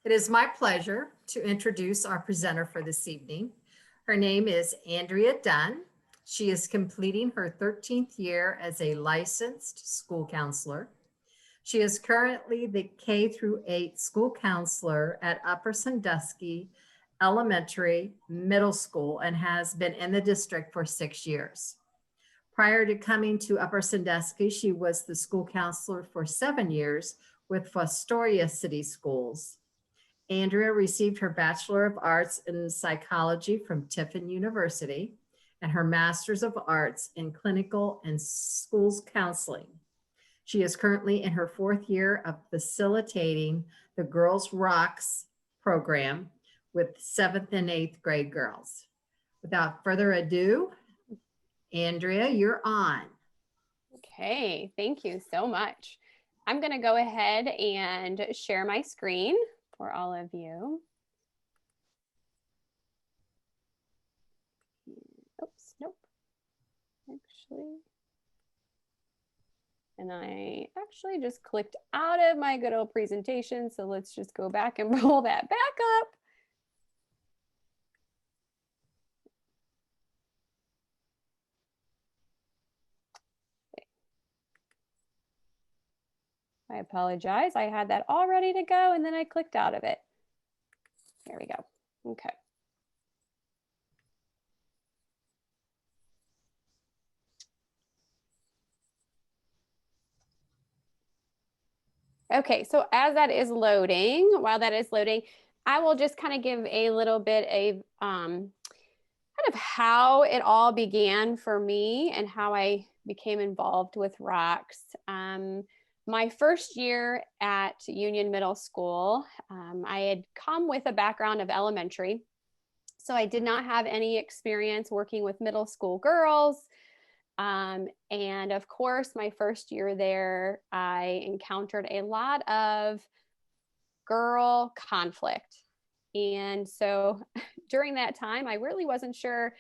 It is my pleasure to introduce our presenter for this evening. Her name is Andrea Dunn. She is completing her 13th year as a licensed school counselor. She is currently the K through 8 school counselor at Upper Sandusky Elementary Middle School and has been in the district for 6 years. Prior to coming to Upper Sandusky, she was the school counselor for 7 years with Fostoria City Schools. Andrea received her Bachelor of Arts in Psychology from Tiffin University and her Master's of Arts in Clinical and Schools Counseling. She is currently in her 4th year of facilitating the Girls ROX program with 7th and 8th grade girls. Without further ado, Andrea, you're on. Okay, thank you so much. I'm going to go ahead and share my screen for all of you. Oops, nope. Actually, and I actually just clicked out of my good old presentation. So let's just go back and roll that back up. I apologize. I had that all ready to go and then I clicked out of it. There we go. Okay. Okay, so as that is loading, while that is loading, I will just kind of give a little bit of kind of how it all began for me and how I became involved with ROX. My first year at Union Middle School, I had come with a background of elementary. So I did not have any experience working with middle school girls. And of course, my first year there, I encountered a lot of girl conflict. And so during that time, I really wasn't sure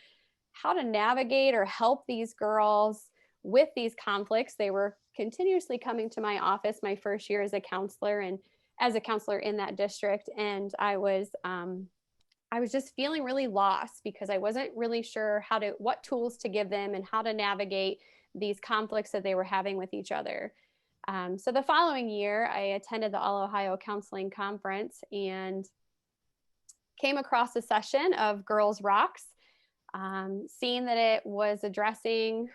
how to navigate or help these girls with these conflicts. They were continuously coming to my office my first year as a counselor and as a counselor in that district. And I was just feeling really lost because I wasn't really sure what tools to give them and how to navigate these conflicts that they were having with each other. So the following year, I attended the All Ohio Counseling Conference and came across a session of Girls ROX, seeing that it was addressing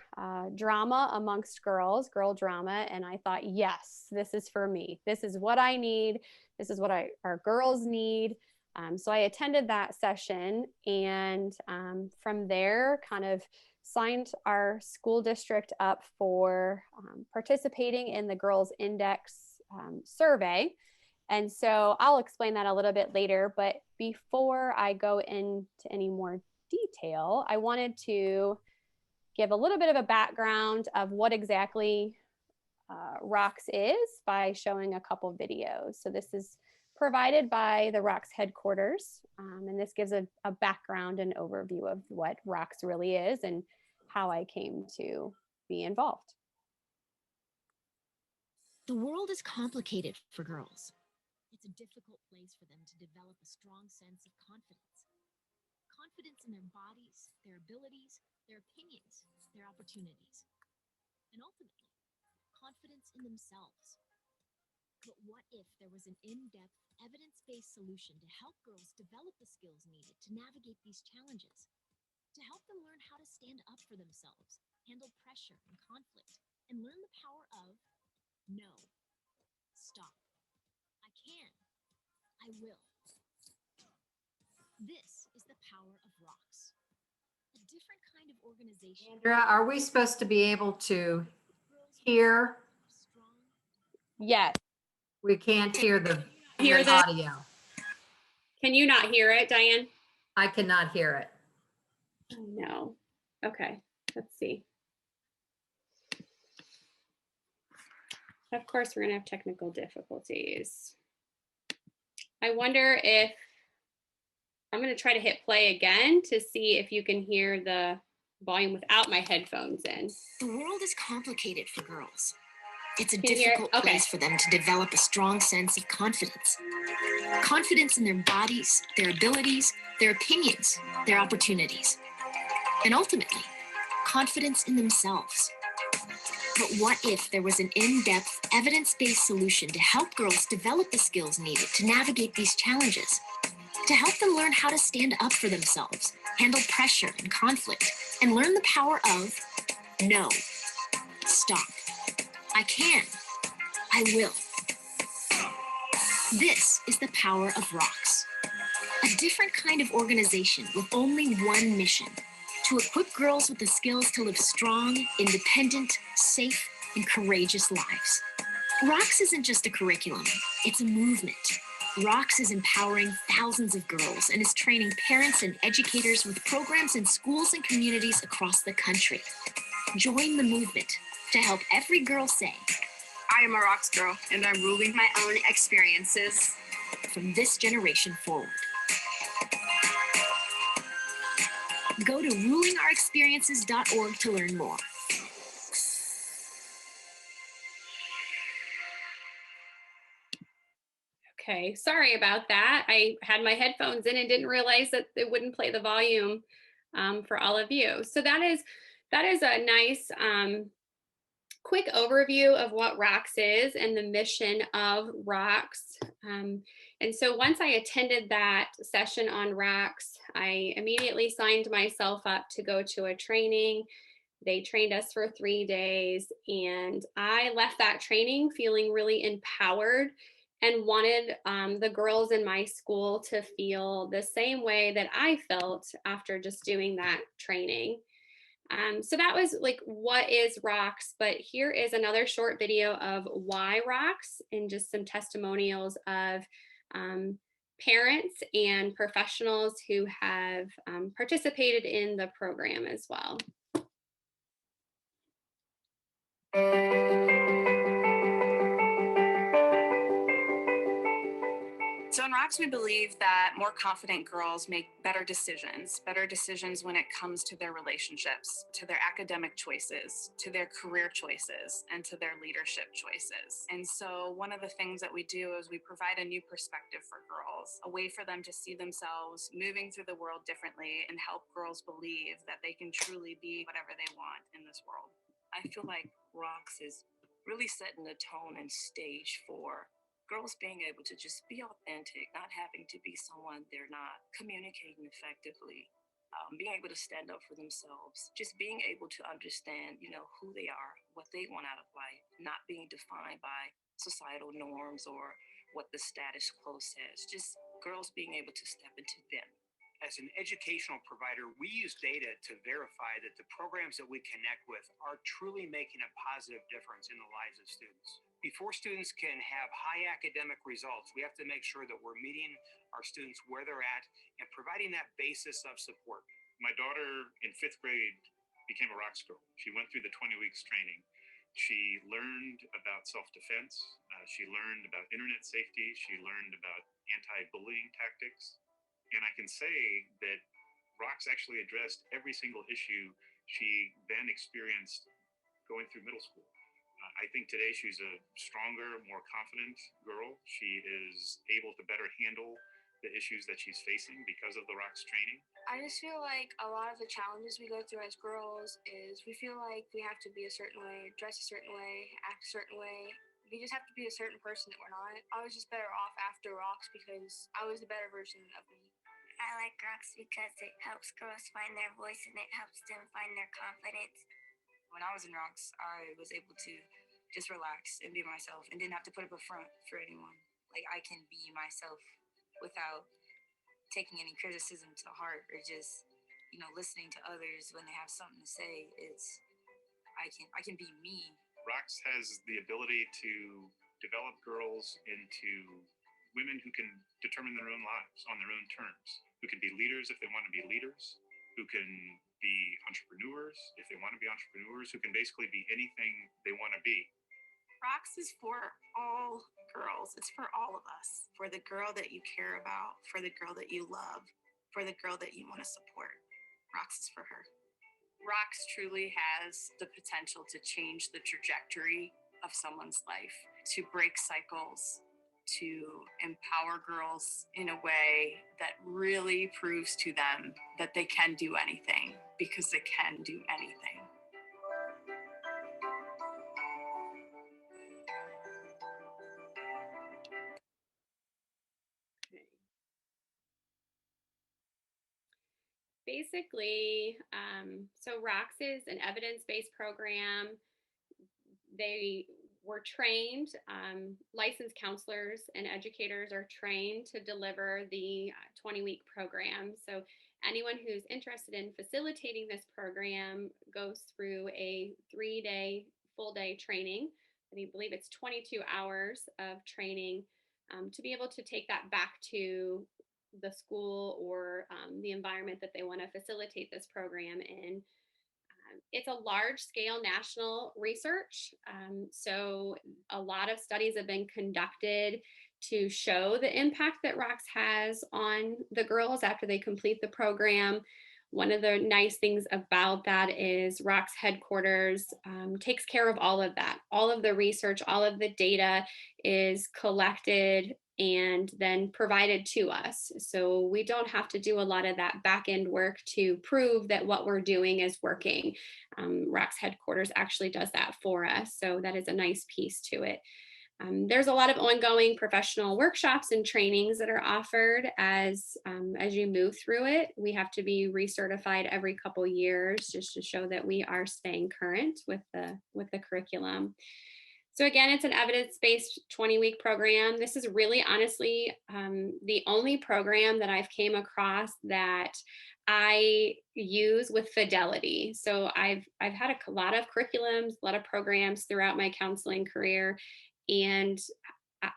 drama amongst girls, girl drama. And I thought, yes, this is for me. This is what I need. This is what our girls need. So I attended that session and from there kind of signed our school district up for participating in the Girls Index survey. And so I'll explain that a little bit later, but before I go into any more detail, I wanted to give a little bit of a background of what exactly ROX is by showing a couple videos. So this is provided by the ROX headquarters, and this gives a background and overview of what ROX really is and how I came to be involved. The world is complicated for girls. It's a difficult place for them to develop a strong sense of confidence. Confidence in their bodies, their abilities, their opinions, their opportunities, and ultimately, confidence in themselves. But what if there was an in-depth, evidence-based solution to help girls develop the skills needed to navigate these challenges? To help them learn how to stand up for themselves, handle pressure and conflict, and learn the power of no, stop, I can, I will. This is the power of ROX, a different kind of organization. Andrea, are we supposed to be able to hear? Yes. We can't hear the audio. Can you not hear it, Diane? I cannot hear it. No. Okay, let's see. Of course, we're going to have technical difficulties. I wonder if I'm going to try to hit play again to see if you can hear the volume without my headphones in. The world is complicated for girls. It's a Can you hear it? difficult Okay. place for them to develop a strong sense of confidence. Confidence in their bodies, their abilities, their opinions, their opportunities, and ultimately, confidence in themselves. But what if there was an in-depth, evidence-based solution to help girls develop the skills needed to navigate these challenges? To help them learn how to stand up for themselves, handle pressure and conflict, and learn the power of no, stop. I can. I will. This is the power of ROX, a different kind of organization with only one mission: to equip girls with the skills to live strong, independent, safe, and courageous lives. ROX isn't just a curriculum, it's a movement. ROX is empowering thousands of girls and is training parents and educators with programs in schools and communities across the country. Join the movement to help every girl say, I am a ROX girl, and I'm ruling my own experiences. from this generation forward. Go to rulingourexperiences.org to learn more. Okay, sorry about that. I had my headphones in and didn't realize that it wouldn't play the volume for all of you. So that is a nice quick overview of what ROX is and the mission of ROX. And so once I attended that session on ROX, I immediately signed myself up to go to a training. They trained us for 3 days, and I left that training feeling really empowered and wanted the girls in my school to feel the same way that I felt after just doing that training. So that was like, what is ROX? But here is another short video of why ROX and just some testimonials of parents and professionals who have participated in the program as well. So in ROX, we believe that more confident girls make better decisions when it comes to their relationships, to their academic choices, to their career choices, and to their leadership choices. And so one of the things that we do is we provide a new perspective for girls, a way for them to see themselves moving through the world differently and help girls believe that they can truly be whatever they want in this world. I feel like ROX is really setting the tone and stage for girls being able to just be authentic, not having to be someone they're not, communicating effectively, being able to stand up for themselves, just being able to understand, who they are, what they want out of life, not being defined by societal norms or what the status quo says, just girls being able to step into them. As an educational provider, we use data to verify that the programs that we connect with are truly making a positive difference in the lives of students. Before students can have high academic results, we have to make sure that we're meeting our students where they're at and providing that basis of support. My daughter in 5th grade became a ROX girl. She went through the 20 weeks training. She learned about self-defense. She learned about internet safety. She learned about anti-bullying tactics. And I can say that ROX actually addressed every single issue she then experienced going through middle school. I think today she's a stronger, more confident girl. She is able to better handle the issues that she's facing because of the ROX training. I just feel like a lot of the challenges we go through as girls is we feel like we have to be a certain way, dress a certain way, act a certain way. We just have to be a certain person that we're not. I was just better off after ROX because I was the better version of me. I like ROX because it helps girls find their voice and it helps them find their confidence. When I was in ROX, I was able to just relax and be myself and didn't have to put up a front for anyone. Like, I can be myself without taking any criticism to heart or just, listening to others when they have something to say. I can be me. ROX has the ability to develop girls into women who can determine their own lives on their own terms, who can be leaders if they want to be leaders, who can be entrepreneurs if they want to be entrepreneurs, who can basically be anything they want to be. ROX is for all girls. It's for all of us. For the girl that you care about, for the girl that you love, for the girl that you want to support. ROX is for her. ROX truly has the potential to change the trajectory of someone's life, to break cycles, to empower girls in a way that really proves to them that they can do anything, because they can do anything. Basically, so ROX is an evidence-based program. They were trained, licensed counselors and educators are trained to deliver the 20-week program. So anyone who's interested in facilitating this program goes through a 3-day full day training. I believe it's 22 hours of training to be able to take that back to the school or the environment that they want to facilitate this program in. It's a large scale national research. So a lot of studies have been conducted to show the impact that ROX has on the girls after they complete the program. One of the nice things about that is ROX headquarters takes care of all of that. All of the research, all of the data is collected and then provided to us. So we don't have to do a lot of that back end work to prove that what we're doing is working. ROX headquarters actually does that for us. So that is a nice piece to it. There's a lot of ongoing professional workshops and trainings that are offered as you move through it. We have to be recertified every couple years just to show that we are staying current with the curriculum. So again, it's an evidence-based 20-week program. This is really honestly the only program that I've came across that I use with fidelity. So I've had a lot of curriculums, a lot of programs throughout my counseling career, and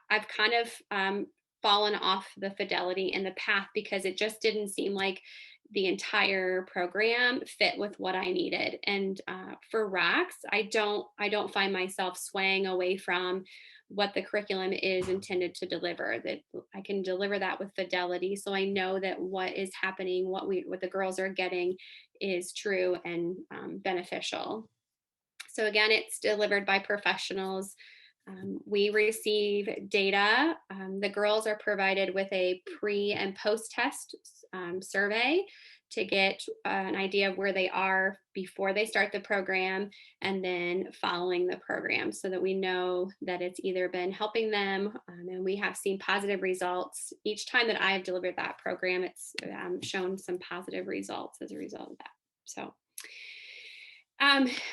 I've kind of fallen off the fidelity in the path because it just didn't seem like the entire program fit with what I needed. And for ROX, I don't find myself swaying away from what the curriculum is intended to deliver, that I can deliver that with fidelity. So I know that what is happening, what the girls are getting is true and beneficial. So again, it's delivered by professionals. We receive data. The girls are provided with a pre and post test survey to get an idea of where they are before they start the program and then following the program, so that we know that it's either been helping them, and we have seen positive results. Each time that I have delivered that program, it's shown some positive results as a result of that. So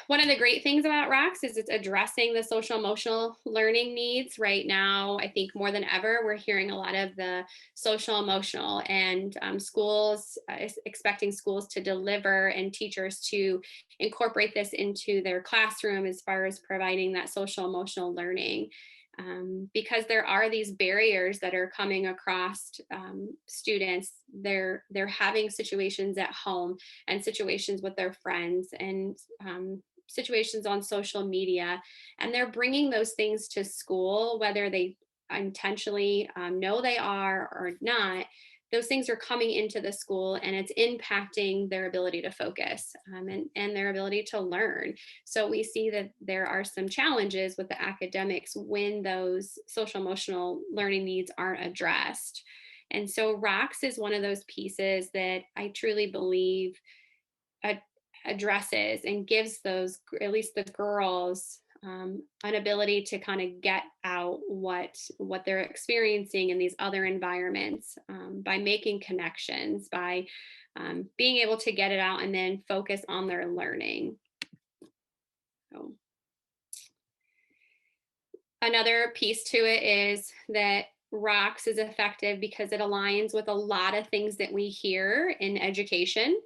one of the great things about ROX is it's addressing the social emotional learning needs. Right now, I think more than ever, we're hearing a lot of the social emotional, and schools expecting schools to deliver and teachers to incorporate this into their classroom as far as providing that social emotional learning. Because there are these barriers that are coming across students. They're having situations at home and situations with their friends and situations on social media, and they're bringing those things to school, whether they intentionally know they are or not. Those things are coming into the school, and it's impacting their ability to focus and their ability to learn. So we see that there are some challenges with the academics when those social emotional learning needs aren't addressed. And so ROX is one of those pieces that I truly believe addresses and gives those, at least the girls, an ability to kind of get out what they're experiencing in these other environments by making connections, by being able to get it out and then focus on their learning. So another piece to it is that ROX is effective because it aligns with a lot of things that we hear in education.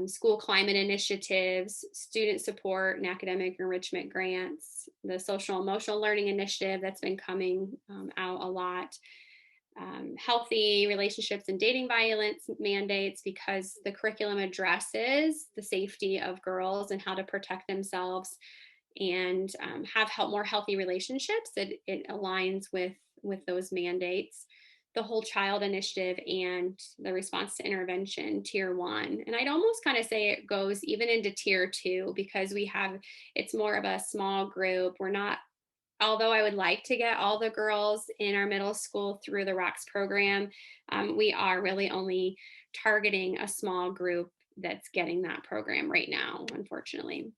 School climate initiatives, student support and academic enrichment grants, the social emotional learning initiative that's been coming out a lot, healthy relationships and dating violence mandates, because the curriculum addresses the safety of girls and how to protect themselves and have more healthy relationships. It aligns with those mandates. The whole child initiative and the response to intervention, tier 1. And I'd almost kind of say it goes even into tier 2, because it's more of a small group. We're not although I would like to get all the girls in our middle school through the ROX program, we are really only targeting a small group that's getting that program right now, unfortunately.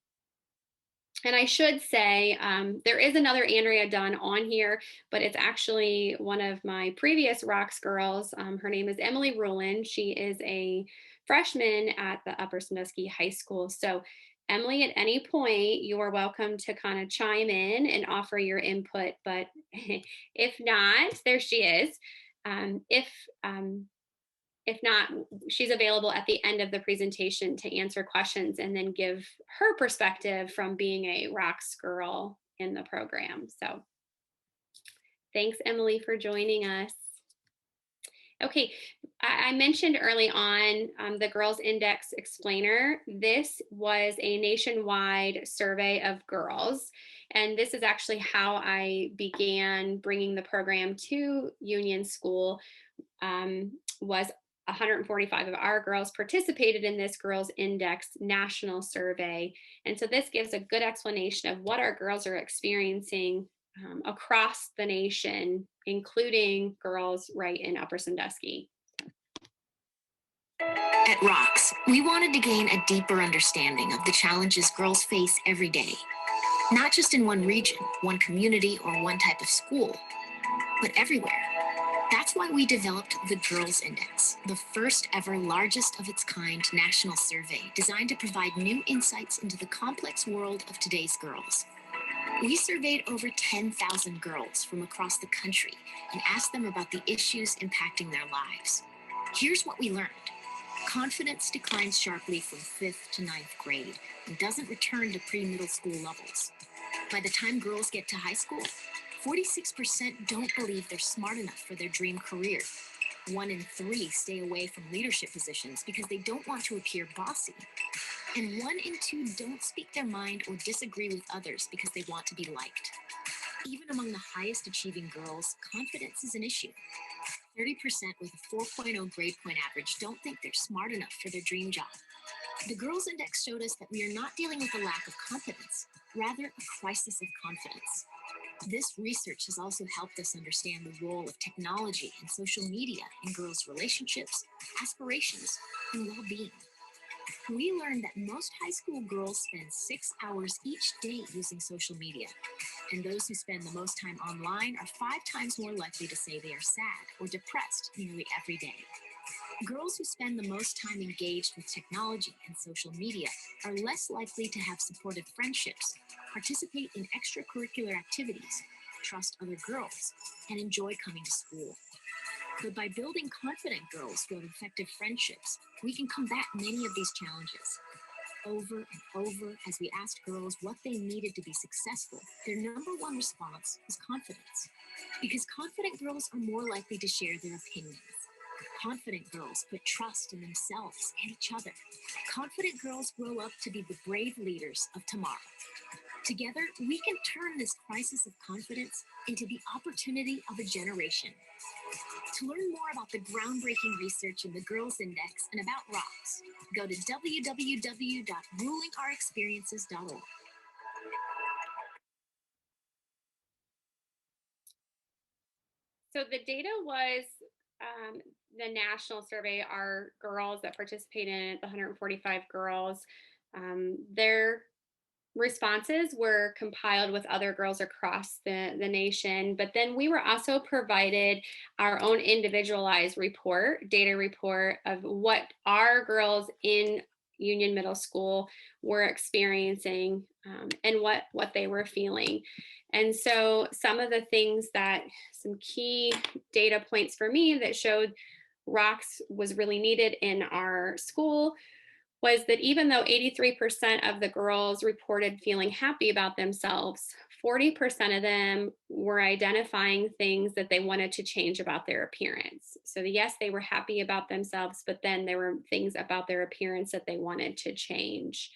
And I should say, there is another Andrea Dunn on here, but it's actually one of my previous ROX girls. Her name is Emily Roland. She is a freshman at the Upper Sandusky High School. So Emily, at any point, you are welcome to kind of chime in and offer your input. But if not, there she is. If not, she's available at the end of the presentation to answer questions and then give her perspective from being a ROX girl in the program. So thanks, Emily, for joining us. Okay, I mentioned early on the Girls Index Explainer. This was a nationwide survey of girls, and this is actually how I began bringing the program to Union School. Was 145 of our girls participated in this Girls Index national survey. And so this gives a good explanation of what our girls are experiencing across the nation, including girls right in Upper Sandusky. At ROX, we wanted to gain a deeper understanding of the challenges girls face every day, not just in one region, one community, or one type of school, but everywhere. That's why we developed the Girls Index, the first ever largest of its kind national survey designed to provide new insights into the complex world of today's girls. We surveyed over 10,000 girls from across the country and asked them about the issues impacting their lives. Here's what we learned. Confidence declines sharply from 5th to 9th grade and doesn't return to pre-middle school levels. By the time girls get to high school, 46% don't believe they're smart enough for their dream career. 1 in 3 stay away from leadership positions because they don't want to appear bossy. And 1 in 2 don't speak their mind or disagree with others because they want to be liked. Even among the highest achieving girls, confidence is an issue. 30% with a 4.0 grade point average don't think they're smart enough for their dream job. The Girls Index showed us that we are not dealing with a lack of confidence, rather a crisis of confidence. This research has also helped us understand the role of technology and social media in girls' relationships, aspirations, and well-being. We learned that most high school girls spend 6 hours each day using social media, and those who spend the most time online are 5 times more likely to say they are sad or depressed nearly every day. Girls who spend the most time engaged with technology and social media are less likely to have supportive friendships, participate in extracurricular activities, trust other girls, and enjoy coming to school. But by building confident girls who have effective friendships, we can combat many of these challenges. Over and over, as we asked girls what they needed to be successful, their number one response was confidence. Because confident girls are more likely to share their opinions. Confident girls put trust in themselves and each other. Confident girls grow up to be the brave leaders of tomorrow. Together, we can turn this crisis of confidence into the opportunity of a generation. To learn more about the groundbreaking research in the Girls Index and about ROX, go to www.rulingourexperiences.org. So the data was the national survey. Our girls that participated in it, the 145 girls, their responses were compiled with other girls across the nation, but then we were also provided our own individualized data report of what our girls in Union Middle School were experiencing and what they were feeling. And so some of the things some key data points for me that showed ROX was really needed in our school was that even though 83% of the girls reported feeling happy about themselves, 40% of them were identifying things that they wanted to change about their appearance. So yes, they were happy about themselves, but then there were things about their appearance that they wanted to change.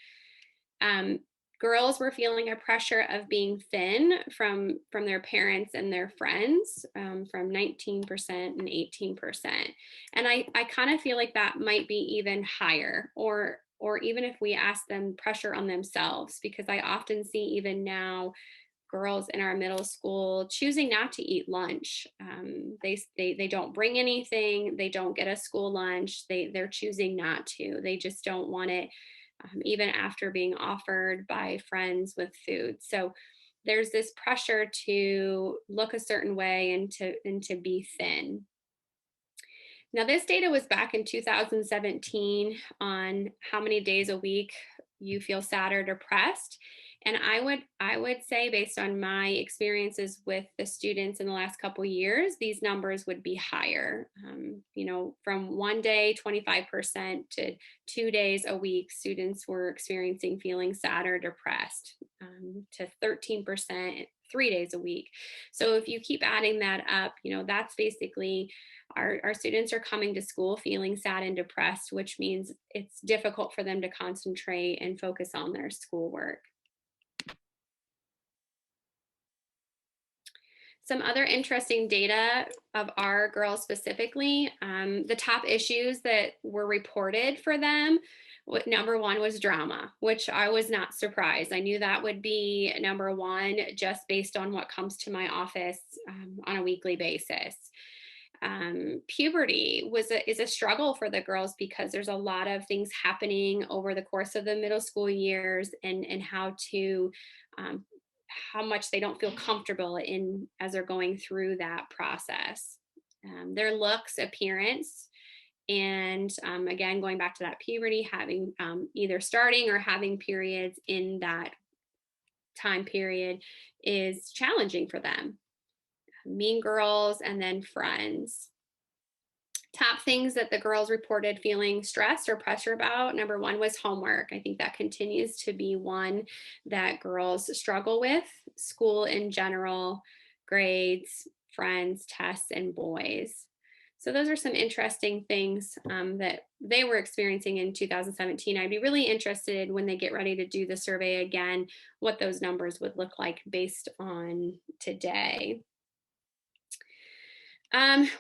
Girls were feeling a pressure of being thin from their parents and their friends, from 19% and 18%. And I kind of feel like that might be even higher, or even if we ask them, pressure on themselves, because I often see even now girls in our middle school choosing not to eat lunch. They don't bring anything. They don't get a school lunch. They're choosing not to. They just don't want it, even after being offered by friends with food. So there's this pressure to look a certain way and to be thin. Now, this data was back in 2017 on how many days a week you feel sad or depressed. And I would say, based on my experiences with the students in the last couple of years, these numbers would be higher. From one day, 25% to 2 days a week, students were experiencing feeling sad or depressed, to 13%, 3 days a week. So if you keep adding that up, that's basically our students are coming to school feeling sad and depressed, which means it's difficult for them to concentrate and focus on their schoolwork. Some other interesting data of our girls specifically, the top issues that were reported for them, number one was drama, which I was not surprised. I knew that would be number one just based on what comes to my office on a weekly basis. Puberty is a struggle for the girls because there's a lot of things happening over the course of the middle school years, and how much they don't feel comfortable in as they're going through that process. Their looks, appearance, and again, going back to that puberty, having either starting or having periods in that time period is challenging for them. Mean Girls, and then Friends. Top things that the girls reported feeling stressed or pressure about, number one was homework. I think that continues to be one that girls struggle with. School in general, grades, friends, tests, and boys. So those are some interesting things that they were experiencing in 2017. I'd be really interested when they get ready to do the survey again, what those numbers would look like based on today.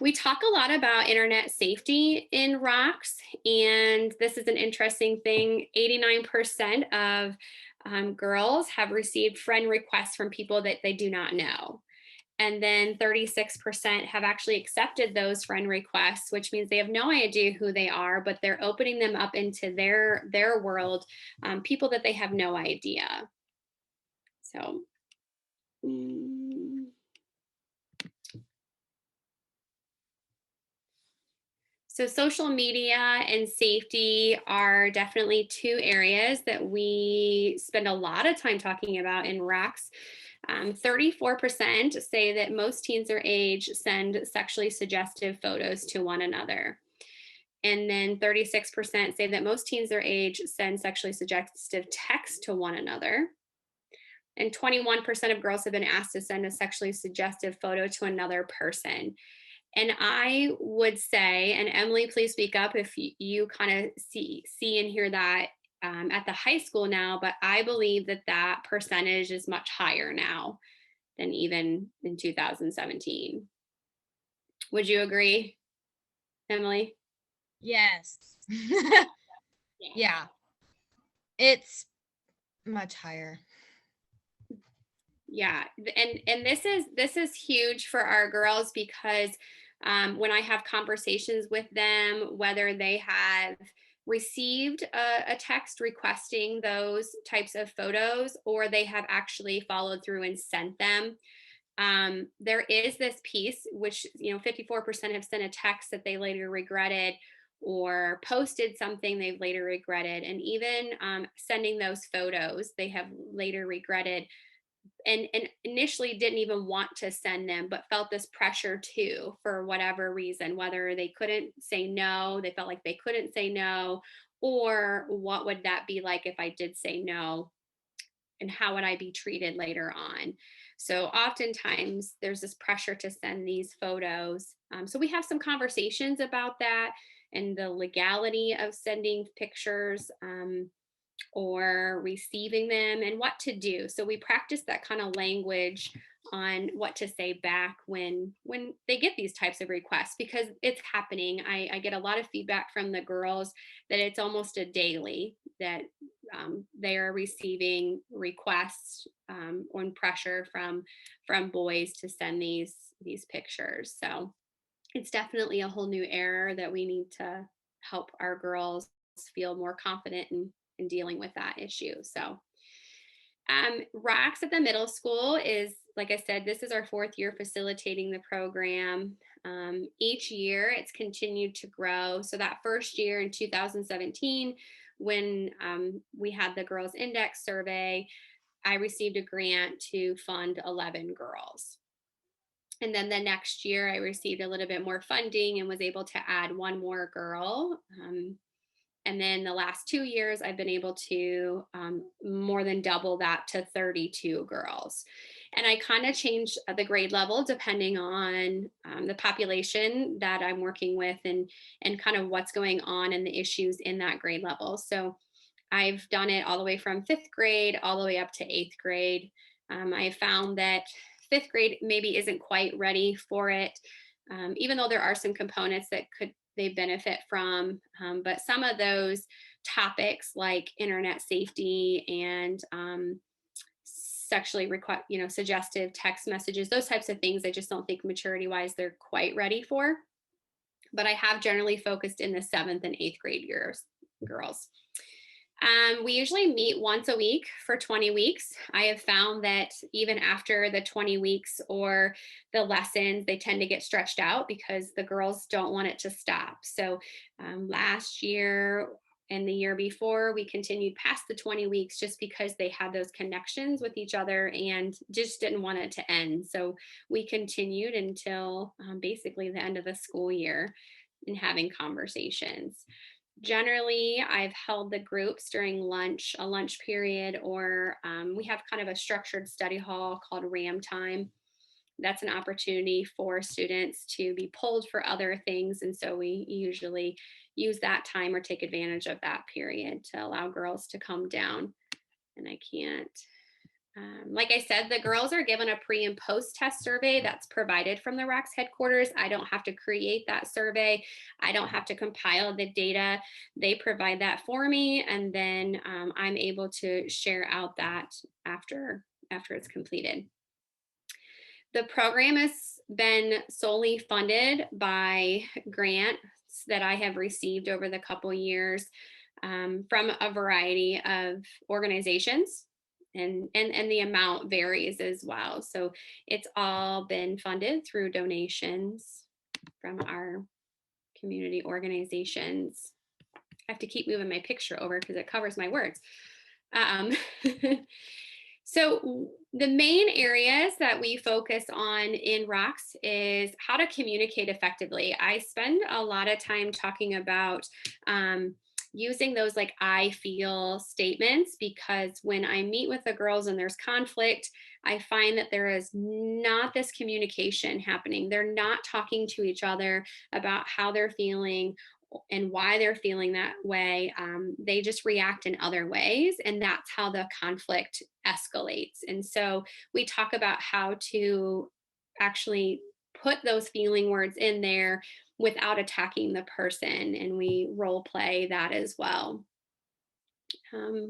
We talk a lot about internet safety in ROX, and this is an interesting thing. 89% of girls have received friend requests from people that they do not know. And then 36% have actually accepted those friend requests, which means they have no idea who they are, but they're opening them up into their world, people that they have no idea. So, So social media and safety are definitely two areas that we spend a lot of time talking about in ROX. 34% say that most teens their age send sexually suggestive photos to one another. And then 36% say that most teens their age send sexually suggestive texts to one another. And 21% of girls have been asked to send a sexually suggestive photo to another person. And I would say, and Emily, please speak up if you kind of see and hear that at the high school now, but I believe that percentage is much higher now than even in 2017. Would you agree, Emily? Yes. Yeah. It's much higher. Yeah, and this is huge for our girls because when I have conversations with them, whether they have received a text requesting those types of photos or they have actually followed through and sent them, there is this piece which 54% have sent a text that they later regretted or posted something they've later regretted, and even sending those photos they have later regretted. And initially didn't even want to send them, but felt this pressure too, for whatever reason, whether they couldn't say no, they felt like they couldn't say no, or what would that be like if I did say no, and how would I be treated later on? So oftentimes there's this pressure to send these photos. So we have some conversations about that and the legality of sending pictures, or receiving them and what to do. So we practice that kind of language on what to say back when they get these types of requests, because it's happening. I get a lot of feedback from the girls that it's almost a daily that they are receiving requests or pressure from boys to send these pictures. So it's definitely a whole new era that we need to help our girls feel more confident in dealing with that issue. So ROX at the middle school is, like I said, this is our 4th year facilitating the program. Each year it's continued to grow. So that first year in 2017, when we had the Girls Index survey, I received a grant to fund 11 girls. And then the next year I received a little bit more funding and was able to add 1 more girl. And then the last 2 years, I've been able to more than double that to 32 girls. And I kind of change the grade level depending on the population that I'm working with and kind of what's going on and the issues in that grade level. So I've done it all the way from 5th grade all the way up to 8th grade. I found that 5th grade maybe isn't quite ready for it, even though there are some components that they benefit from. But some of those topics like internet safety and sexually suggestive text messages, those types of things, I just don't think maturity wise they're quite ready for. But I have generally focused in the 7th and 8th grade years, girls. We usually meet once a week for 20 weeks. I have found that even after the 20 weeks or the lessons, they tend to get stretched out because the girls don't want it to stop. So last year and the year before, we continued past the 20 weeks just because they had those connections with each other and just didn't want it to end. So we continued until basically the end of the school year and having conversations. Generally, I've held the groups during a lunch period, or we have kind of a structured study hall called RAM time. That's an opportunity for students to be pulled for other things. And so we usually use that time or take advantage of that period to allow girls to come down. And I can't. Like I said, the girls are given a pre and post test survey that's provided from the ROX headquarters. I don't have to create that survey. I don't have to compile the data. They provide that for me. And then I'm able to share out that after it's completed. The program has been solely funded by grants that I have received over the couple years from a variety of organizations. And the amount varies as well. So it's all been funded through donations from our community organizations. I have to keep moving my picture over because it covers my words. So the main areas that we focus on in ROX is how to communicate effectively. I spend a lot of time talking about using those like I feel statements, because when I meet with the girls and there's conflict, I find that there is not this communication happening. They're not talking to each other about how they're feeling and why they're feeling that way. They just react in other ways, and that's how the conflict escalates. And so we talk about how to actually put those feeling words in there without attacking the person, and we role play that as well.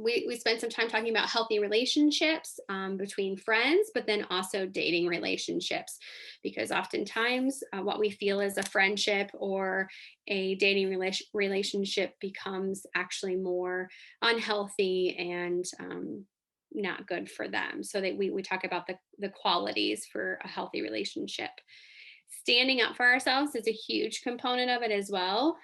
We spent some time talking about healthy relationships between friends, but then also dating relationships, because oftentimes what we feel is a friendship or a dating relationship becomes actually more unhealthy and not good for them. So that we talk about the qualities for a healthy relationship. Standing up for ourselves is a huge component of it as well.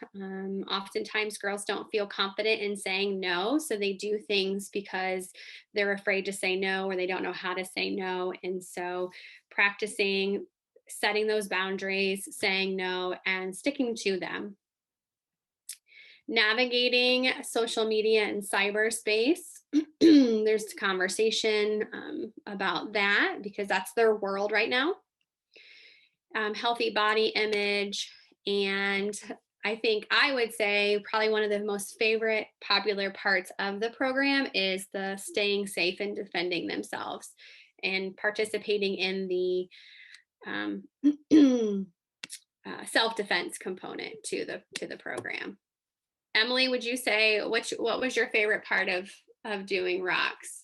Oftentimes girls don't feel confident in saying no, so they do things because they're afraid to say no, or they don't know how to say no. And so practicing setting those boundaries, saying no, and sticking to them. Navigating social media and cyberspace. There's conversation about that because that's their world right now. Healthy body image, and I would say probably one of the most favorite popular parts of the program is the staying safe and defending themselves. and participating in the self-defense component to the program. Emily, would you say what was your favorite part of doing ROX?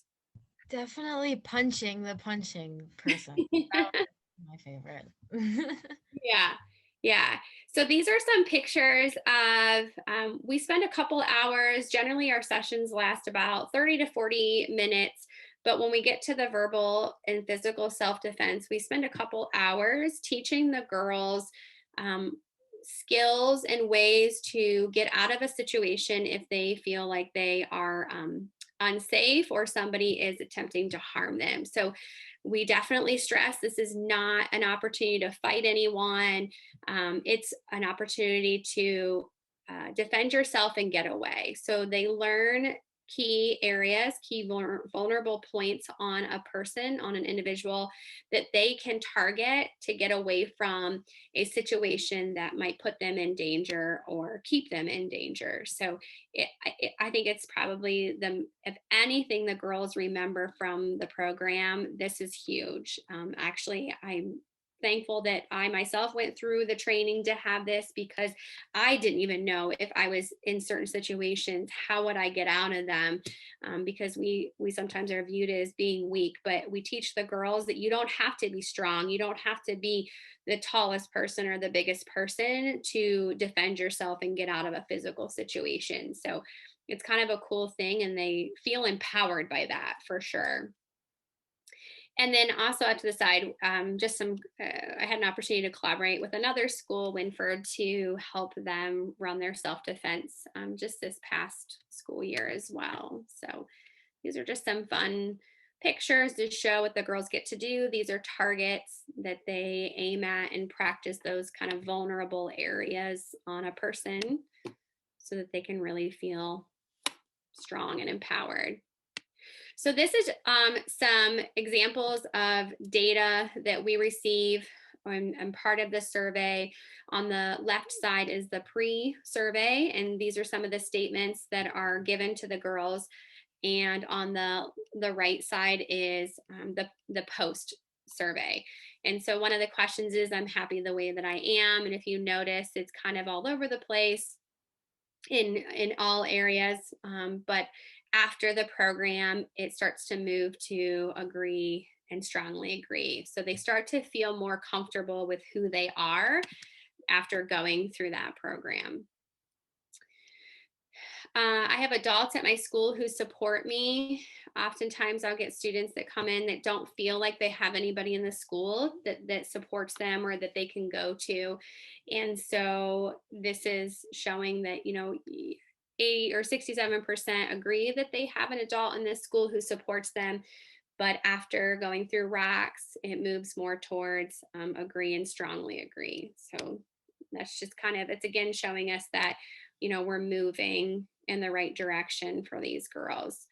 Definitely punching the punching person. That was my favorite. Yeah. So these are some pictures of, we spend a couple hours. Generally, our sessions last about 30 to 40 minutes. But when we get to the verbal and physical self-defense, we spend a couple hours teaching the girls skills and ways to get out of a situation if they feel like they are unsafe or somebody is attempting to harm them. So we definitely stress this is not an opportunity to fight anyone. It's an opportunity to defend yourself and get away. So they learn key areas, key vulnerable points on a person, on an individual that they can target to get away from a situation that might put them in danger or keep them in danger. So I think it's probably if anything, the girls remember from the program, this is huge. Actually, I'm thankful that I myself went through the training to have this, because I didn't even know if I was in certain situations, how would I get out of them? Because we sometimes are viewed as being weak, but we teach the girls that you don't have to be strong. You don't have to be the tallest person or the biggest person to defend yourself and get out of a physical situation. So it's kind of a cool thing, and they feel empowered by that for sure. And then also out to the side, just I had an opportunity to collaborate with another school, Winford, to help them run their self-defense just this past school year as well. So these are just some fun pictures to show what the girls get to do. These are targets that they aim at and practice those kind of vulnerable areas on a person so that they can really feel strong and empowered. So this is some examples of data that we receive and part of the survey. On the left side is the pre-survey, and these are some of the statements that are given to the girls. And on the right side is the post survey. And so one of the questions is, I'm happy the way that I am. And if you notice, it's kind of all over the place in all areas, but after the program, it starts to move to agree and strongly agree. So they start to feel more comfortable with who they are after going through that program. I have adults at my school who support me. Oftentimes I'll get students that come in that don't feel like they have anybody in the school that supports them or that they can go to. And so this is showing that, 80 or 67% agree that they have an adult in this school who supports them. But after going through ROX, it moves more towards agree and strongly agree. So that's just it's again showing us that, we're moving in the right direction for these girls.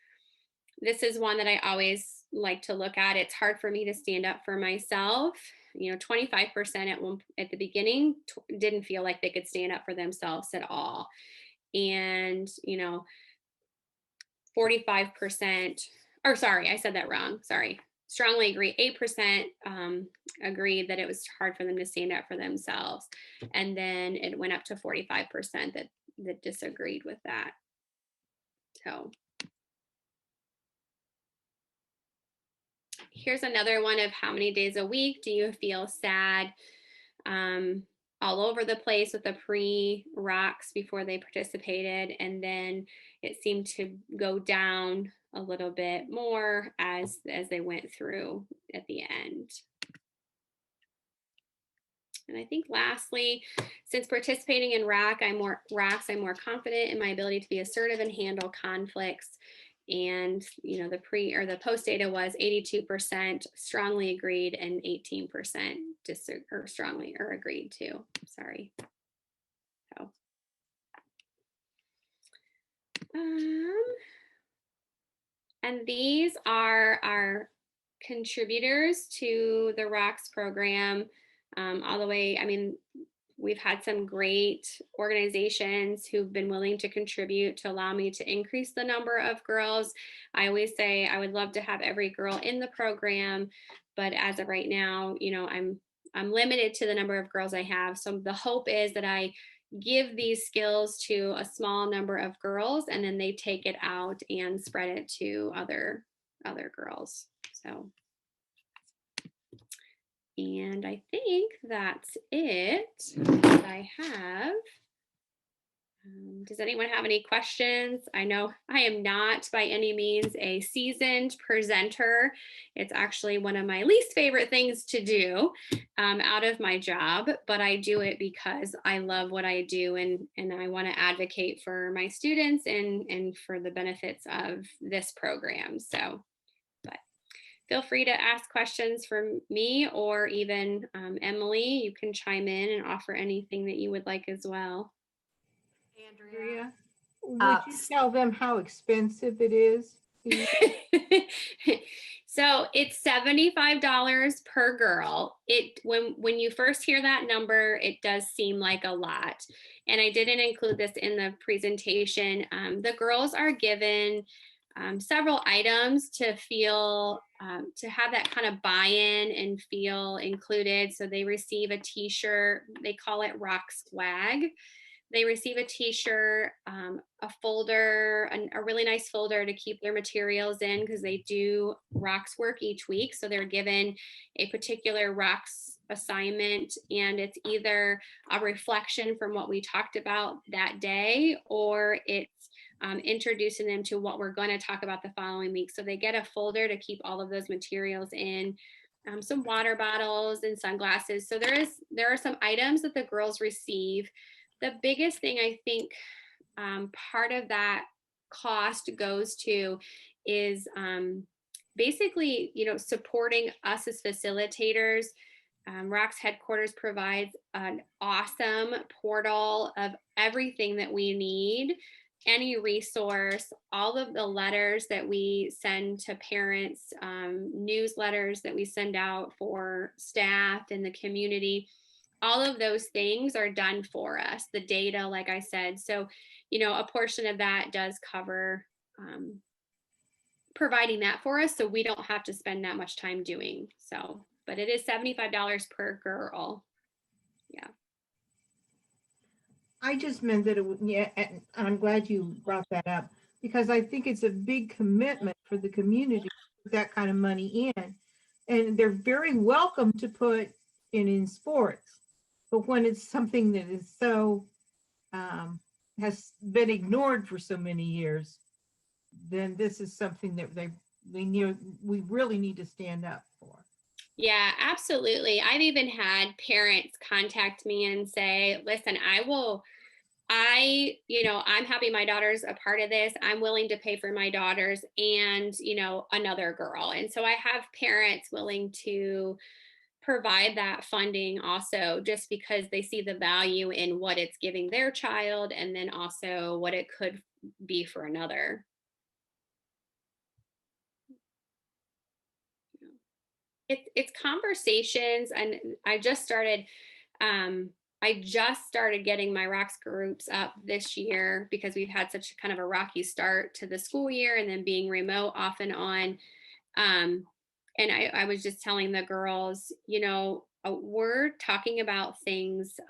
This is one that I always like to look at. It's hard for me to stand up for myself. 25% at the beginning didn't feel like they could stand up for themselves at all. And, 45%, or sorry, I said that wrong. Sorry. Strongly agree. 8% agreed that it was hard for them to stand up for themselves. And then it went up to 45% that disagreed with that. So here's another one of how many days a week do you feel sad? All over the place with the pre-ROX before they participated, and then it seemed to go down a little bit more as they went through at the end. And I think lastly, since participating in ROX, I'm more confident in my ability to be assertive and handle conflicts. And the post data was 82% strongly agreed and 18% strongly or agreed to. Sorry. So, and these are our contributors to the ROX program. All the way, we've had some great organizations who've been willing to contribute to allow me to increase the number of girls. I always say I would love to have every girl in the program, but as of right now, I'm limited to the number of girls I have. So the hope is that I give these skills to a small number of girls, and then they take it out and spread it to other girls. So, and I think that's it that I have. Does anyone have any questions? I know I am not by any means a seasoned presenter. It's actually one of my least favorite things to do out of my job, but I do it because I love what I do, and I want to advocate for my students and for the benefits of this program. So, but feel free to ask questions from me, or even Emily. You can chime in and offer anything that you would like as well. Andrea, would you tell them how expensive it is? So it's $75 per girl. When you first hear that number, it does seem like a lot. And I didn't include this in the presentation. The girls are given several items to feel, to have that kind of buy-in and feel included. So they receive a t-shirt, they call it ROX swag. They receive a t-shirt, a folder, a really nice folder to keep their materials in, because they do ROX work each week. So they're given a particular ROX assignment, and it's either a reflection from what we talked about that day, or it's introducing them to what we're going to talk about the following week. So they get a folder to keep all of those materials in. Some water bottles and sunglasses. So there are some items that the girls receive. The biggest thing I think part of that cost goes to is basically, supporting us as facilitators. ROX headquarters provides an awesome portal of everything that we need, any resource, all of the letters that we send to parents, newsletters that we send out for staff and the community. All of those things are done for us, the data, like I said. So, a portion of that does cover providing that for us, so we don't have to spend that much time doing so. But it is $75 per girl. Yeah. I just meant that it would, yeah, and I'm glad you brought that up, because I think it's a big commitment for the community to put that kind of money in. And they're very welcome to put in sports. But when it's something that is so, has been ignored for so many years, then this is something that we really need to stand up for. Yeah, absolutely. I've even had parents contact me and say, listen, I'm happy my daughter's a part of this. I'm willing to pay for my daughters and, another girl. And so I have parents willing to provide that funding also, just because they see the value in what it's giving their child, and then also what it could be for another. It's conversations, and I just started getting my ROX groups up this year, because we've had such kind of a rocky start to the school year, and then being remote off and on. And I was just telling the girls, we're talking about things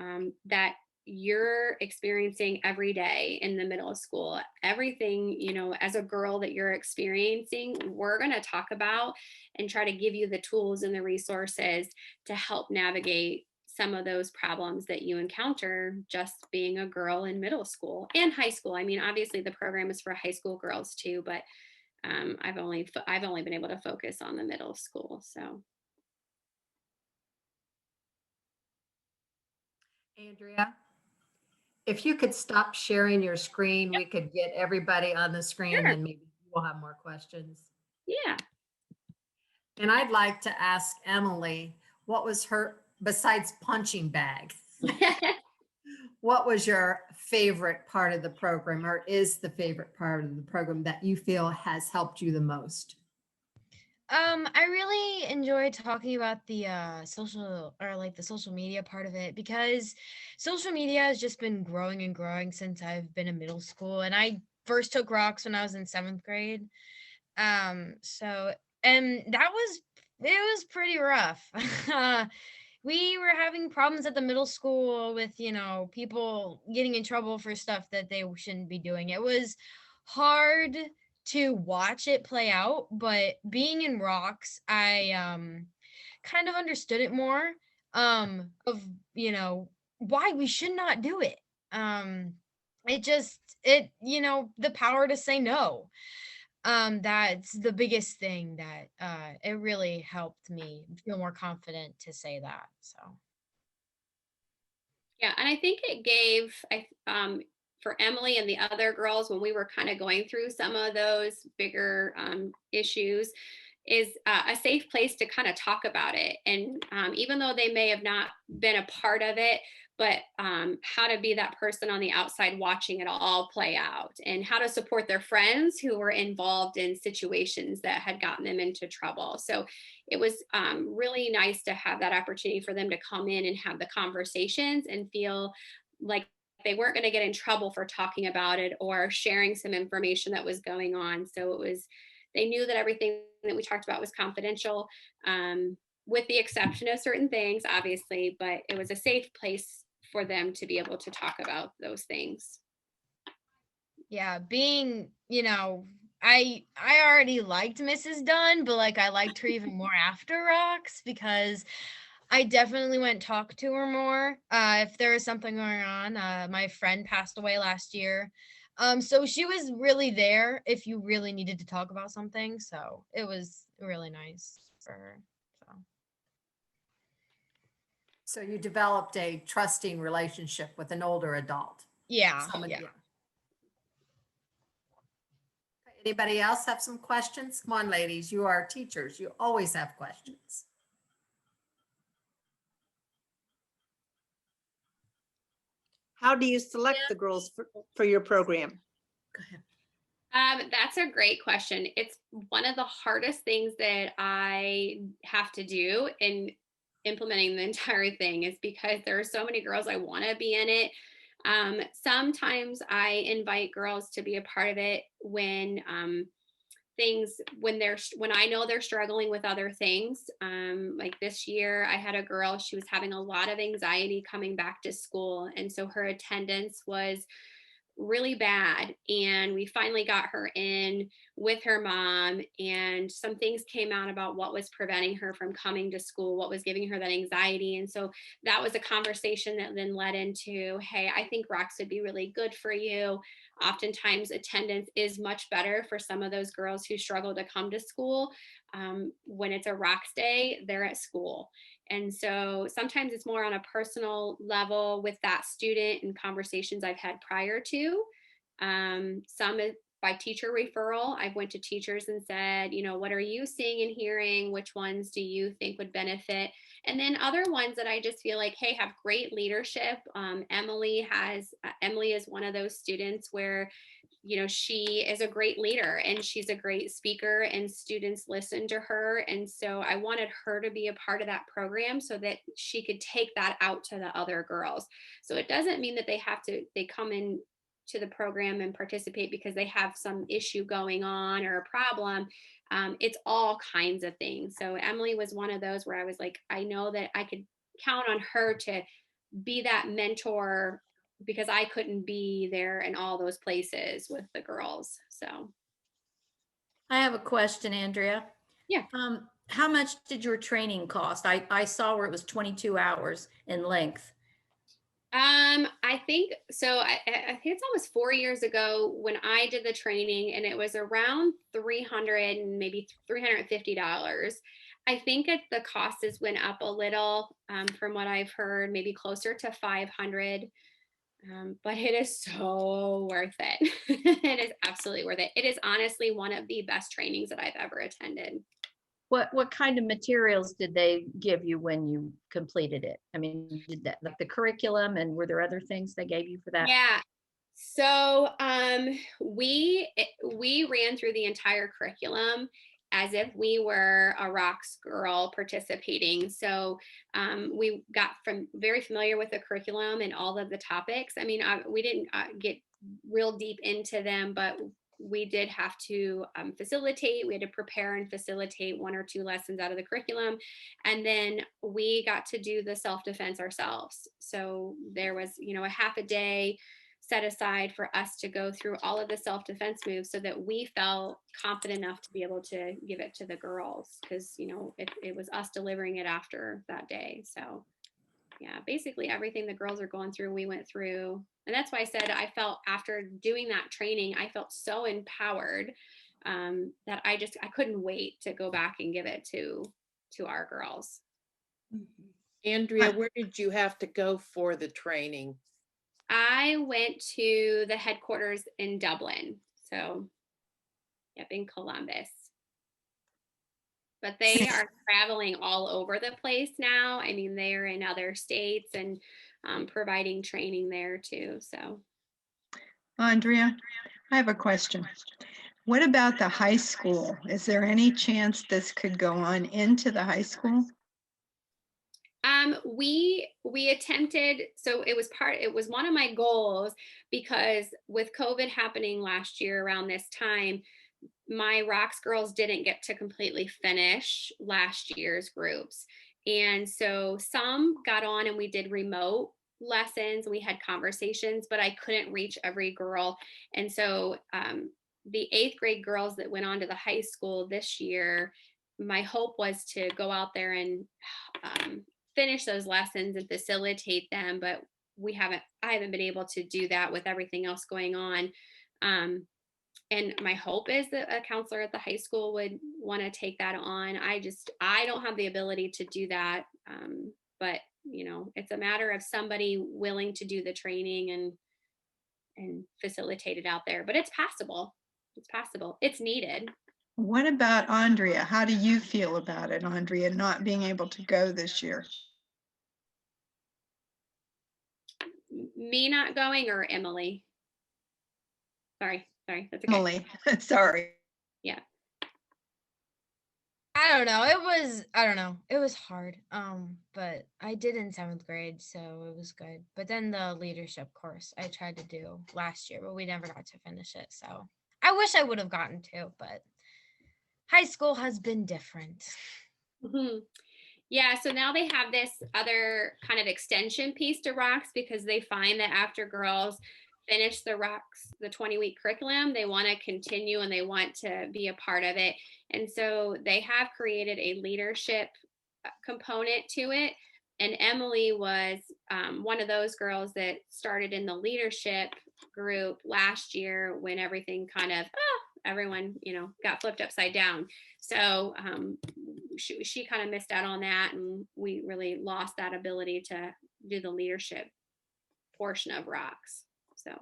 that you're experiencing every day in the middle of school. Everything, as a girl that you're experiencing, we're going to talk about and try to give you the tools and the resources to help navigate some of those problems that you encounter just being a girl in middle school and high school. I mean, obviously the program is for high school girls too, but I've only been able to focus on the middle school. So, Andrea, if you could stop sharing your screen, we could get everybody on the screen, sure. and maybe we'll have more questions. Yeah. And I'd like to ask Emily, what was her, besides punching bag, what was your favorite part of the program, or is the favorite part of the program that you feel has helped you the most? I really enjoy talking about the social or like the social media part of it because social media has just been growing and growing since I've been in middle school, and I first took rocks when I was in 7th grade. So and that was it was pretty rough. We were having problems at the middle school with, people getting in trouble for stuff that they shouldn't be doing. It was hard to watch it play out, but being in rocks, I kind of understood it more of, why we should not do it. The power to say no. That's the biggest thing that it really helped me feel more confident to say that. So Yeah, and I think it gave for Emily and the other girls when we were kind of going through some of those bigger issues is a safe place to kind of talk about it. And even though they may have not been a part of it, but how to be that person on the outside watching it all play out and how to support their friends who were involved in situations that had gotten them into trouble. So it was really nice to have that opportunity for them to come in and have the conversations and feel like they weren't going to get in trouble for talking about it or sharing some information that was going on. So they knew that everything that we talked about was confidential, with the exception of certain things, obviously, but it was a safe place for them to be able to talk about those things. yeah, I already liked Mrs. Dunn, but like I liked her even more after rocks because I definitely went talk to her more if there was something going on. My friend passed away last year. So she was really there if you really needed to talk about something. So it was really nice for her. So you developed a trusting relationship with an older adult. Yeah. Someone- Yeah. Anybody else have some questions? Come on, ladies, you are teachers. You always have questions. How do you select the girls for your program? Go ahead. That's a great question. It's one of the hardest things that I have to do in implementing the entire thing is because there are so many girls I want to be in it. Sometimes I invite girls to be a part of it when when I know they're struggling with other things. Like this year, I had a girl, she was having a lot of anxiety coming back to school. And so her attendance was really bad. And we finally got her in with her mom, and some things came out about what was preventing her from coming to school, what was giving her that anxiety. And so that was a conversation that then led into, hey, I think ROX would be really good for you. Oftentimes attendance is much better for some of those girls who struggle to come to school. When it's a ROX day, they're at school. And so sometimes it's more on a personal level with that student and conversations I've had prior to. Some by teacher referral. I went to teachers and said, what are you seeing and hearing? Which ones do you think would benefit? And then other ones that I just feel like, hey, have great leadership. Emily is one of those students where she is a great leader and she's a great speaker and students listen to her. And so I wanted her to be a part of that program so that she could take that out to the other girls. So it doesn't mean that they come in to the program and participate because they have some issue going on or a problem. It's all kinds of things. So Emily was one of those where I was like, I know that I could count on her to be that mentor because I couldn't be there in all those places with the girls. So I have a question, Andrea. Yeah. How much did your training cost? I saw where it was 22 hours in length. I think so. I think it's almost 4 years ago when I did the training, and it was around $300 and maybe $350. I think the costs went up a little from what I've heard, maybe closer to $500. But it is so worth it. It is absolutely worth it. It is honestly one of the best trainings that I've ever attended. What kind of materials did they give you when you completed it? I mean, did that like the curriculum, and were there other things they gave you for that? Yeah. So we ran through the entire curriculum, as if we were a ROX girl participating. So we got very familiar with the curriculum and all of the topics. I mean, we didn't get real deep into them, but we did have to facilitate. We had to prepare and facilitate 1 or 2 lessons out of the curriculum. And then we got to do the self-defense ourselves. So there was, a half a day set aside for us to go through all of the self-defense moves so that we felt confident enough to be able to give it to the girls, because it was us delivering it after that day. So yeah, basically everything the girls are going through, we went through. And that's why I said I felt after doing that training, I felt so empowered that I couldn't wait to go back and give it to our girls. Andrea, where did you have to go for the training? I went to the headquarters in Dublin. So, yep, in Columbus. But they are traveling all over the place now. I mean, they are in other states and providing training there too. So, Andrea, I have a question. What about the high school? Is there any chance this could go on into the high school? We attempted, so it was one of my goals, because with COVID happening last year around this time, my ROX girls didn't get to completely finish last year's groups. And so some got on and we did remote lessons. We had conversations, but I couldn't reach every girl. And so the 8th grade girls that went on to the high school this year, my hope was to go out there and finish those lessons and facilitate them, but I haven't been able to do that with everything else going on. And my hope is that a counselor at the high school would want to take that on. I don't have the ability to do that. But it's a matter of somebody willing to do the training and facilitate it out there, but it's possible. It's possible. It's needed. What about Andrea? How do you feel about it, Andrea, not being able to go this year? Me not going, or Emily? Sorry, that's okay. Emily, sorry. Yeah. I don't know. It was hard. But I did in 7th grade, so it was good. But then the leadership course I tried to do last year, but we never got to finish it. So I wish I would have gotten to, but high school has been different. Mm-hmm. Yeah, so now they have this other kind of extension piece to ROX, because they find that after girls finish the ROX, the 20-week curriculum, they want to continue and they want to be a part of it. And so they have created a leadership component to it. And Emily was one of those girls that started in the leadership group last year when everything kind of, everyone, got flipped upside down. So she kind of missed out on that, and we really lost that ability to do the leadership portion of ROX. So,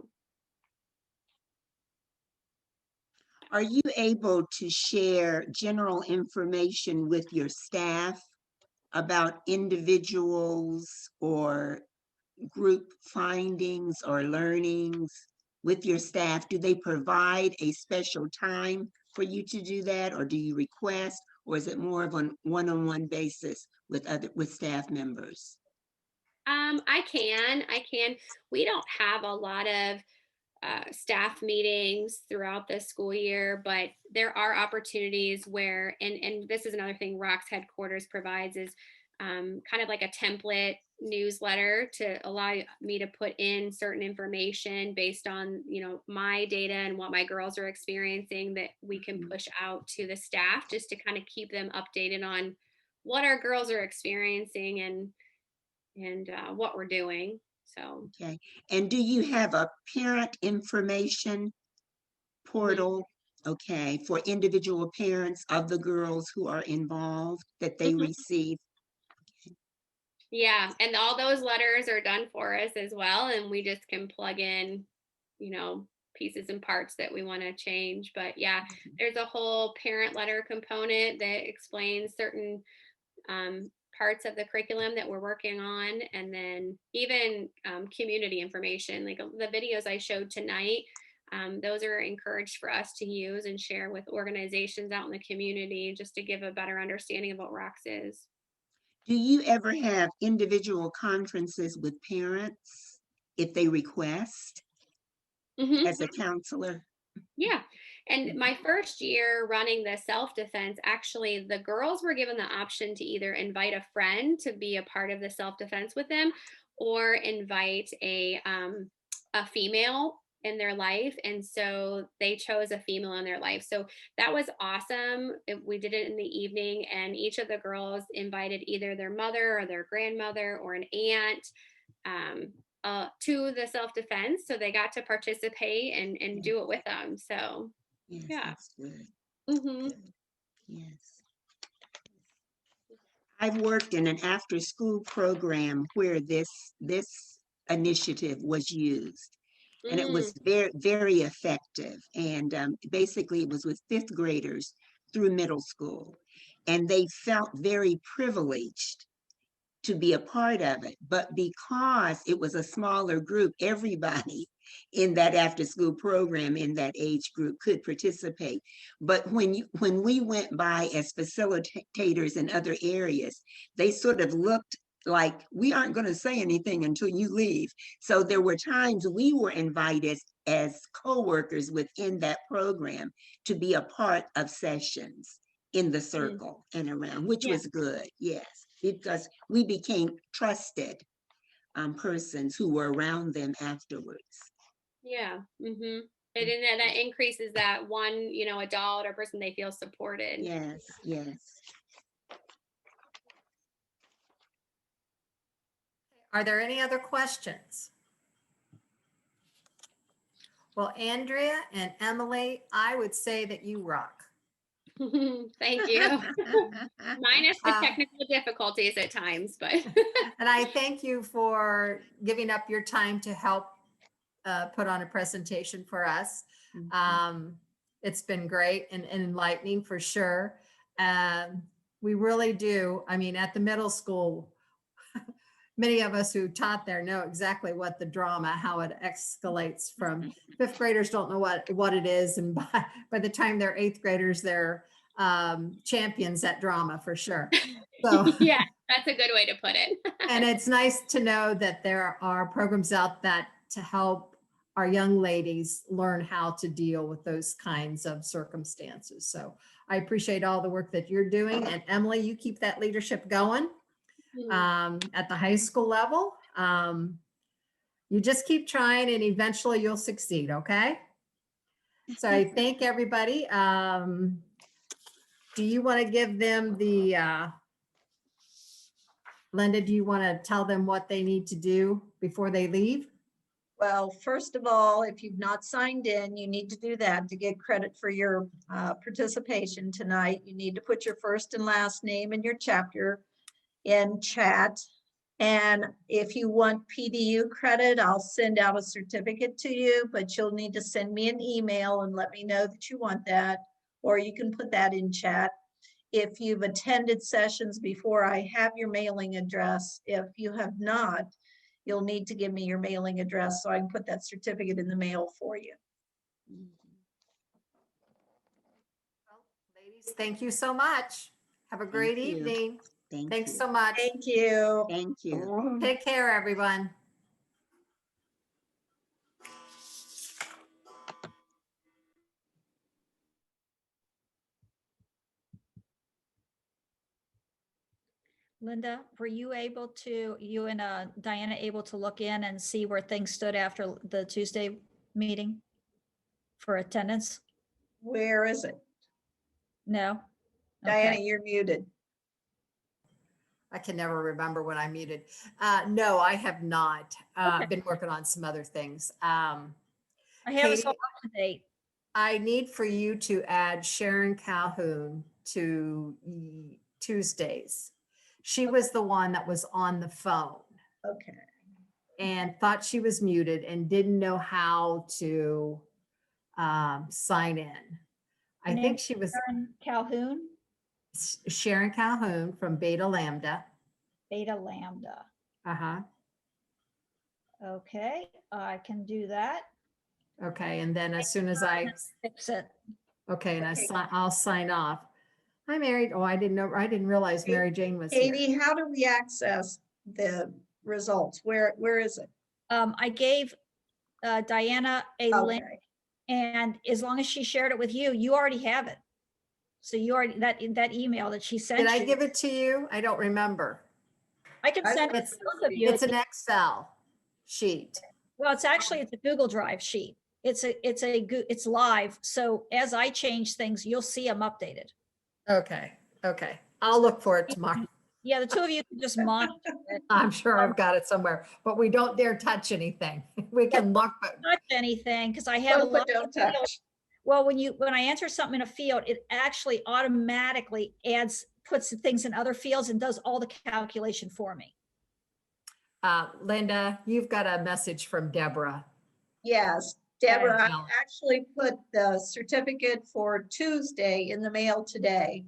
are you able to share general information with your staff about individuals or group findings or learnings with your staff? Do they provide a special time for you to do that, or do you request, or is it more of a one-on-one basis with staff members? I can. We don't have a lot of staff meetings throughout the school year, but there are opportunities where, and this is another thing ROX headquarters provides, is kind of like a template newsletter to allow me to put in certain information based on my data and what my girls are experiencing, that we can push out to the staff just to kind of keep them updated on what our girls are experiencing and what we're doing. So okay. And do you have a parent information portal, okay, for individual parents of the girls who are involved that they receive? Yeah, and all those letters are done for us as well, and we just can plug in, pieces and parts that we want to change. But yeah, there's a whole parent letter component that explains certain parts of the curriculum that we're working on, and then even community information, like the videos I showed tonight. Those are encouraged for us to use and share with organizations out in the community just to give a better understanding of what ROX is. Do you ever have individual conferences with parents if they request as a counselor? Yeah. And my first year running the self-defense, actually, the girls were given the option to either invite a friend to be a part of the self-defense with them or invite a female in their life. And so they chose a female in their life. So that was awesome. We did it in the evening, and each of the girls invited either their mother or their grandmother or an aunt to the self-defense. So they got to participate and do it with them. So Yes, yeah. that's good. Mm-hmm. Good. Yes. I've worked in an after-school program where this initiative was used, and it was very, very effective. And basically, it was with fifth graders through middle school, and they felt very privileged to be a part of it. But because it was a smaller group, everybody in that after-school program in that age group could participate. But when we went by as facilitators in other areas, they sort of looked like, we aren't going to say anything until you leave. So there were times we were invited as co-workers within that program to be a part of sessions in the circle and around, which was good, yes, because we became trusted persons who were around them afterwards. Yeah. Mm-hmm. And then that increases that one, adult or person they feel supported. Yes, yes. Are there any other questions? Well, Andrea and Emily, I would say that you rock. Thank you. Minus the technical difficulties at times, but. And I thank you for giving up your time to help put on a presentation for us. It's been great and enlightening for sure. We really do. I mean, at the middle school, many of us who taught there know exactly what the drama, how it escalates from fifth graders don't know what it is. And by the time they're eighth graders, they're champions at drama for sure. So yeah, that's a good way to put it. And it's nice to know that there are programs out that to help our young ladies learn how to deal with those kinds of circumstances. So I appreciate all the work that you're doing. And Emily, you keep that leadership going at the high school level. You just keep trying and eventually you'll succeed, okay? So I thank everybody. Do you want to give them the, Linda, do you want to tell them what they need to do before they leave? Well, first of all, if you've not signed in, you need to do that to get credit for your participation tonight. You need to put your first and last name and your chapter in chat. And if you want PDU credit, I'll send out a certificate to you, but you'll need to send me an email and let me know that you want that, or you can put that in chat. If you've attended sessions before, I have your mailing address. If you have not, you'll need to give me your mailing address so I can put that certificate in the mail for you. Well, ladies, thank you so much. Have a great evening. Thanks so much. Thank you. Thank you. Take care, everyone. Linda, were you and Diana able to look in and see where things stood after the Tuesday meeting for attendance? Where is it? No? Diana, Okay. you're muted. I can never remember when I muted. No, I have not. Okay. Been working on some other things. I have us Katie, all up to date. I need for you to add Sharon Calhoun to Tuesdays. She was the one that was on the phone. Okay. And thought she was muted and didn't know how to sign in. I think she was Sharon Calhoun. Sharon Calhoun from Beta Lambda. Beta Lambda. Uh-huh. Okay, I can do that. Okay, and then as soon as I, Fix it. okay, and I'll sign off. Hi, Mary. Oh, I didn't realize Mary Jane was here. Katie, how do we access the results? Where is it? I gave Diana a link, Okay. and as long as she shared it with you, you already have it. So you already, that email that she sent Did I you, give it to you? I don't remember. I can send it It's, to both of you. it's an Excel sheet. Well, it's a Google Drive sheet. It's live. So as I change things, you'll see them updated. Okay, okay. I'll look for it tomorrow. Yeah, the two of you can just monitor it. I'm sure I've got it somewhere, but we don't dare touch anything. We can look, but Touch anything, because I have a Don't put lot of don't touch. Well, when I enter something in a field, it actually automatically puts things in other fields and does all the calculation for me. Linda, you've got a message from Deborah. Yes, Deborah, I Ellen. actually put the certificate for Tuesday in the mail today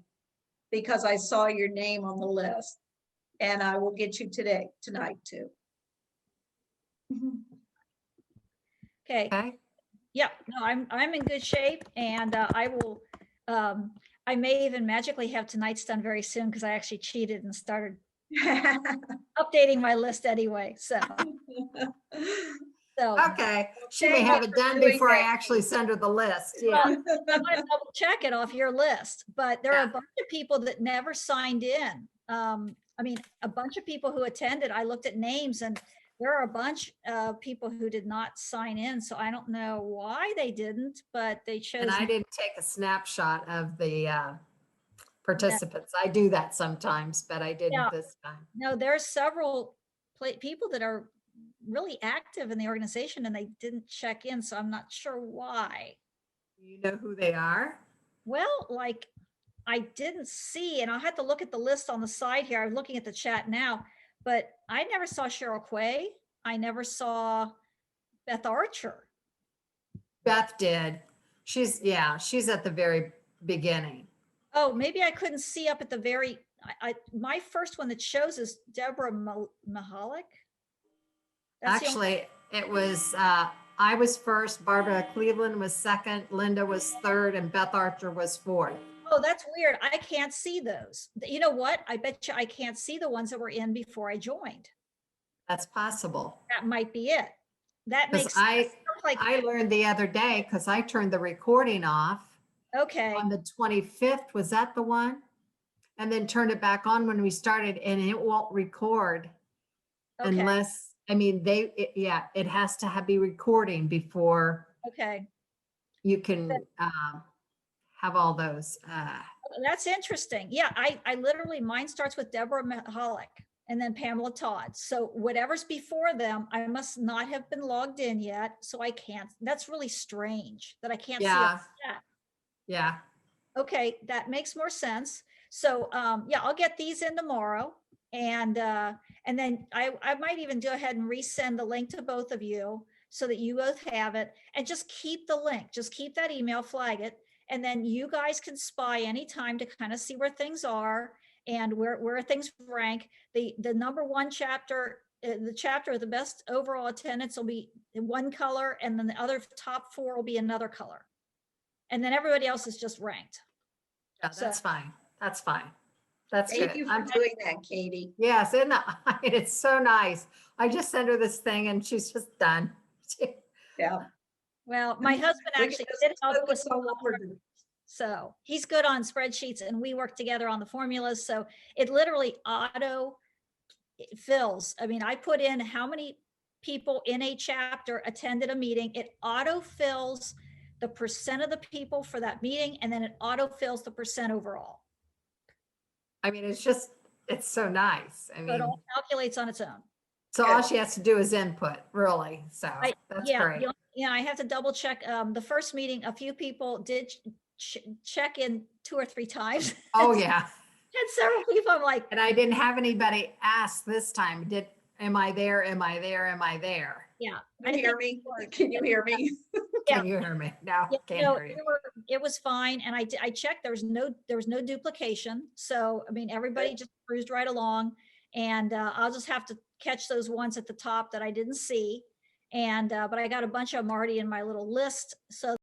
because I saw your name on the list, and I will get you tonight too. Okay. Okay. Yeah, no, I'm in good shape, and I will, I may even magically have tonight's done very soon, because I actually cheated and started updating my list anyway, so. Okay, she may have it done before I actually send her the list, yeah. Well, I'm gonna double check it off your list, but there are a bunch of people that never signed in. I mean, a bunch of people who attended, I looked at names, and there are a bunch of people who did not sign in, so I don't know why they didn't, but they chose. And I didn't take a snapshot of the participants. I do that sometimes, but I didn't this time. No, there's several people that are really active in the organization, and they didn't check in, so I'm not sure why. You know who they are? Well, like, I didn't see, and I'll have to look at the list on the side here. I'm looking at the chat now, but I never saw Cheryl Quay. I never saw Beth Archer. Beth did. She's at the very beginning. Oh, maybe I couldn't see up at the very, my first one that shows is Deborah Mahalik. Actually, it was, I was first, Barbara Cleveland was second, Linda was third, and Beth Archer was fourth. Oh, that's weird. I can't see those. You know what? I bet you I can't see the ones that were in before I joined. That's possible. That might be it. That makes sense. I learned the other day, because I turned the recording off. Okay. On the 25th, was that the one? And then turned it back on when we started, and it won't record unless, I mean, it has to be recording before you can have all those. That's interesting. Yeah, I literally, mine starts with Deborah Mahalik and then Pamela Todd. So whatever's before them, I must not have been logged in yet. So I can't, that's really strange that I can't see that. Yeah. Okay, that makes more sense. So yeah, I'll get these in tomorrow. And then I might even go ahead and resend the link to both of you so that you both have it, and just keep the link, just keep that email, flag it. And then you guys can spy anytime to kind of see where things are and where things rank. The number one chapter, the chapter of the best overall attendance will be one color, and then the other top four will be another color. And then everybody else is just ranked. Yeah, that's fine. That's fine. That's good. Thank you for doing that, Katie. Yes, and it's so nice. I just sent her this thing and she's just done. Yeah. Well, my husband actually did help with some, so he's good on spreadsheets, and we work together on the formulas. So it literally auto fills. I mean, I put in how many people in a chapter attended a meeting. It auto fills the percent of the people for that meeting, and then it auto fills the percent overall. I mean, it's so nice. I mean, it all calculates on its own. So all she has to do is input, really. So that's great. Yeah, I have to double check. The first meeting, a few people did check in 2 or 3 times. Oh yeah. Had several people. I'm like, and I didn't have anybody ask this time. Am I there? Am I there? Am I there? Yeah. Can you hear me? Can you hear me? Can you hear me? No, can't hear you. It was fine, and I checked. There was no duplication. So I mean, everybody just cruised right along, and I'll just have to catch those ones at the top that I didn't see, And, but I got a bunch of them already in my little list. So